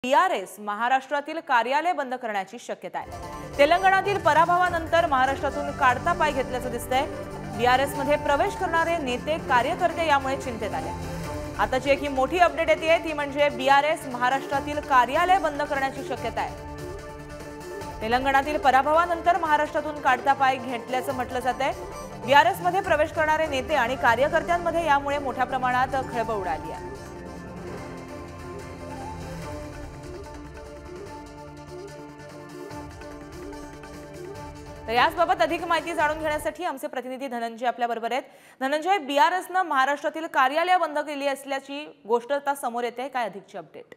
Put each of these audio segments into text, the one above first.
BRS महाराष्ट्रातील कार्यालय बंद करण्याची शक्यता आहे। तेलंगणातील पराभवानंतर महाराष्ट्रातून काढता पाय घेतल्याचं दिसतंय। बीआरएस मध्ये प्रवेश करणारे नेते कार्यकर्ते यामुळे चिंतेत आले। आताची एक मोठी अपडेट येते ती म्हणजे बीआरएस महाराष्ट्रातील कार्यालय बंद करण्याची शक्यता आहे। तेलंगणातील पराभवानंतर महाराष्ट्रातून काढता पाय घेतल्याचं म्हटलं जातंय। बीआरएस मध्ये प्रवेश करणारे नेते आणि कार्यकर्त्यांमध्ये यामुळे मोठ्या प्रमाणात खळबळ उडाली आहे। तर याबाबत अधिक माहिती जाणून घेण्यासाठी आमचे प्रतिनिधी धनंजय आपल्या बरोबर आहेत। धनंजय, बीआरएसने महाराष्ट्रातील कार्यालय बंद केली असल्याची गोष्ट आता समोर येते, काय अधिकची अपडेट?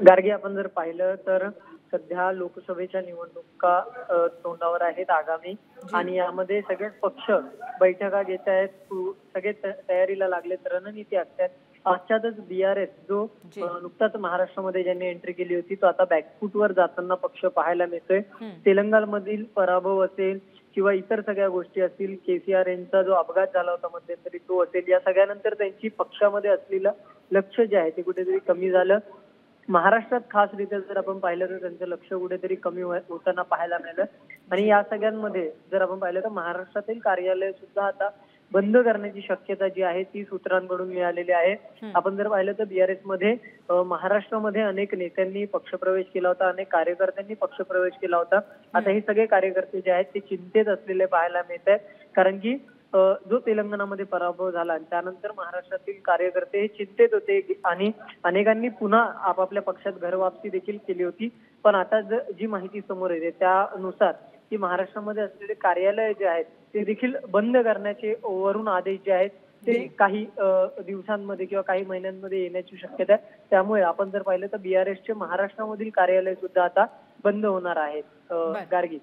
गार्गी, आपण जर पाहिलं तर सध्या लोकसभेच्या निवडणुका तोंडावर आहेत आगामी, आणि यामध्ये सगळेच पक्ष बैठका घेत आहेत, सगळे तयारीला लागलेत, रणनीती आखतात। आजच्याच बीआरएस जो नुकताच महाराष्ट्रामध्ये ज्यांनी एंट्री केली होती तो आता बॅकफूटवर जाताना पक्ष पाहायला मिळतोय। तेलंगणामधील पराभव असेल किंवा इतर सगळ्या गोष्टी असतील, केसीआर यांचा जो अपघात झाला होता मध्यंतरी तो असेल, या सगळ्यानंतर त्यांची पक्षामध्ये असलेलं लक्ष जे आहे ते कुठेतरी कमी झालं। महाराष्ट्रात खासरीत्या जर आपण पाहिलं तर त्यांचं लक्ष कुठेतरी कमी होताना पाहायला मिळालं। आणि या सगळ्यांमध्ये जर आपण पाहिलं तर महाराष्ट्रातील कार्यालय सुद्धा आता बंद करण्याची शक्यता जी आहे ती सूत्रांकडून मिळालेली आहे। आपण जर पाहिलं तर बीआरएस मध्ये महाराष्ट्रामध्ये अनेक नेत्यांनी पक्षप्रवेश केला होता, अनेक कार्यकर्त्यांनी पक्षप्रवेश केला होता। आता हे सगळे कार्यकर्ते जे आहेत ते चिंतेत असलेले पाहायला मिळत आहेत, कारण की जो तेलंगणामध्ये पराभव झाला त्यानंतर महाराष्ट्रातील कार्यकर्ते हे चिंतेत होते आणि अनेकांनी पुन्हा आपापल्या पक्षात घरवापसी देखील केली होती। पण आता जी माहिती समोर येते त्यानुसार की महाराष्ट्रामध्ये असलेले कार्यालय जे आहेत ते देखील बंद करण्याचे वरून आदेश जे आहेत ते काही दिवसांमध्ये किंवा काही महिन्यांमध्ये येण्याची शक्यता आहे। त्यामुळे आपण जर पाहिलं तर बीआरएसचे महाराष्ट्रामधील कार्यालय सुद्धा आता बंद होणार आहेत। गार्गी,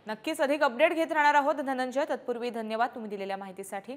नक्कीच अधिक अपडेट घेत राहणार आहोत धनंजय। तत्पूर्वी धन्यवाद तुम्ही दिलेल्या माहितीसाठी।